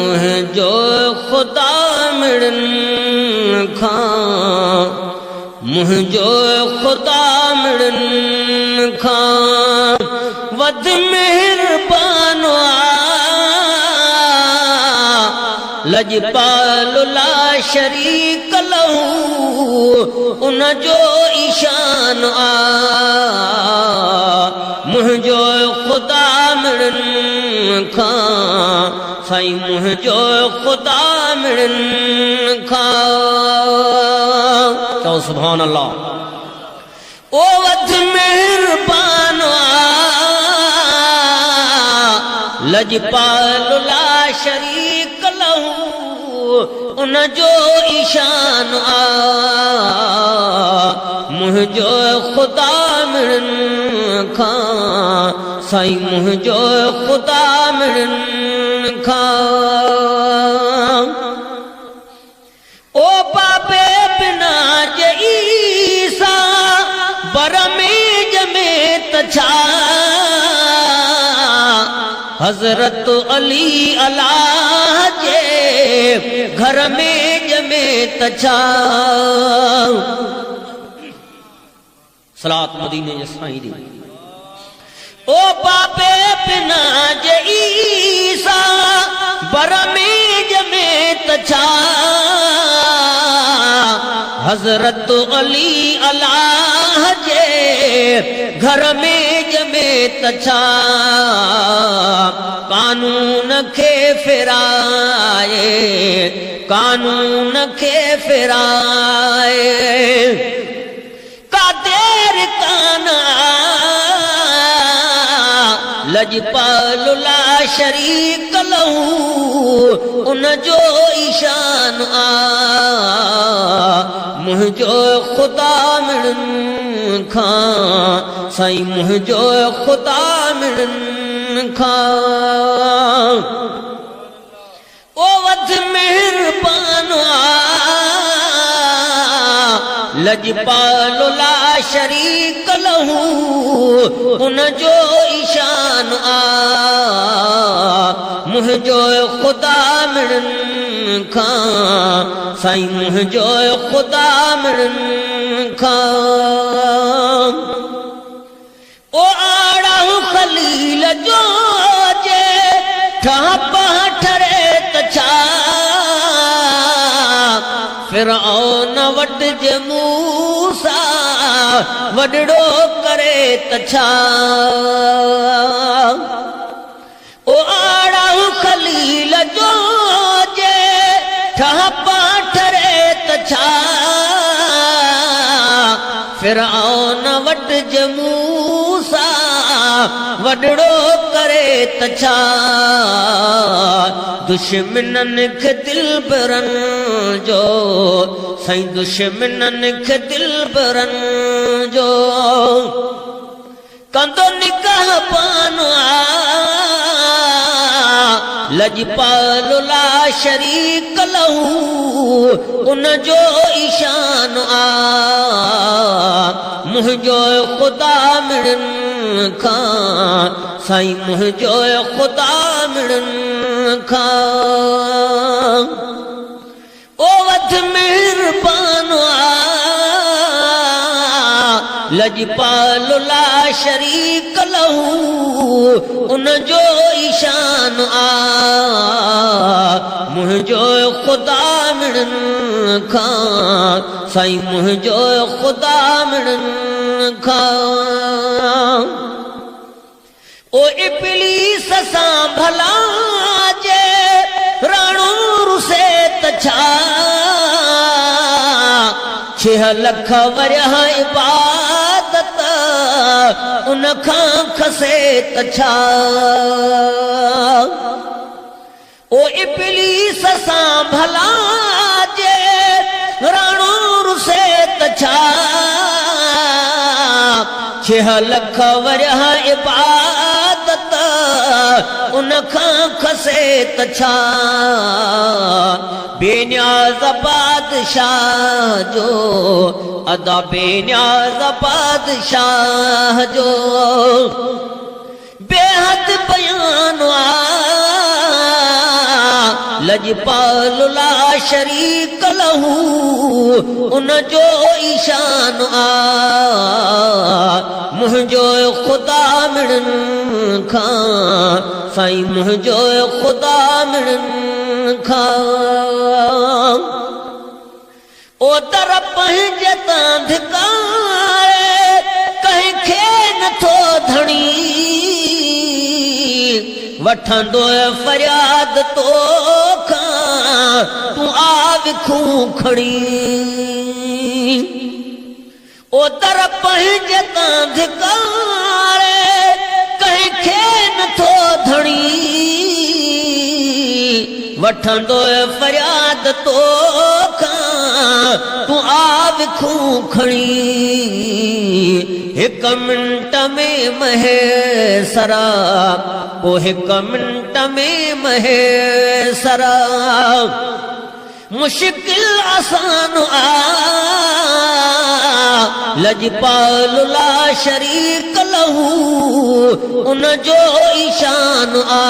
मुझो खुदा मिड़न खां, मुझो खुदा मिड़न खां वध मेहरबान लजपाल ला शरीक लहू उन जो ईशान मुझो खुदा मिड़न खां साईं मुझो खुदा मिड़न खां। चओ सुभान अल्लाह। ओ वध मेहरबान लजपाल ला शरीक लहू उन जो ईशान मुझो खुदा मिड़न खां साईं मुझो खुदा मिड़न खां। ओ बाबे बिना ईसा बर में जमे तछा हजरत अली अल्लाह जे घर में जमे तछा। सलात मदीने जे साईं दी। ओ बाबे बिना ईसा बर में जमे तछा हजरत अली अल्लाह जे घर में जमे तछा। कानून खे फिराए, कानून खे फिराए का देर काना लजपाल ला शरीक लहू उन जो ईशान मुझो खुदा मिड़न खां साईं मुझो खुदा मिड़न खां। ओ वध मेहरबान लजपाल ला शरीक लहू उन जो ईशान मुझो खुदा मिड़न खां साईं मुझो खुदा मिड़न खां। ओ आड़ाहू खलील जो जे ठापा ठरे तछा फिरऔन वट जे मूसा वडड़ो करे तछा। ओ आड़ाहू खलील जो जे ठापा ठरे तछा फिरऔन वट जे मूसा वडड़ो करे तछा। दुश्मनन खे दिलबरन जो साईं दुश्मनन खे दिलबरन जो कंदो निकाह पानो लजपाल ला शरीक लहू उन जो ईशान मुझो खुदा मिड़न खां साईं मुझो खुदा मिड़न खां। ओ वध मेहरबान लजपाल ला शरीक लहू उन जो ईशान मुझो खुदा मिड़न खां साईं मुझो खुदा मिड़न खां। ओ इब्लीस सां भला जे राणो रुसे तछा 6 लख वरिया इबादत उन खां खसे तछा। ओ इब्लीस सां भला जे राणो रुसे तछा 6 लख वरिया इबादत उन खां खसे तछा। बेनियाज़ बादशाह जो अदा बेनियाज़ बादशाह जो बेहद बयान लजपाल ला शरीक लहू उन जो ईशान आ मुंहिंजो ख़ुदा मिणन खां साईं मुंहिंजो ख़ुदा मिणन खां ओ दर पंहिंजे तां धिकारे कंहिंखे नथो धणी वठंदो फरियाद तो खां तूं आ विखूं खणी ओ दर पंहिंजे तां धिकारे कंहिंखे नथो धणी वठंदो फरियाद तो खां तूं आ विखूं खणी हिक मिंट में महे सरा ओ हिक मिंट में महे सरा मुश्किल आसान आ लजपाल ला शरीक लहू उन जो ईशान आ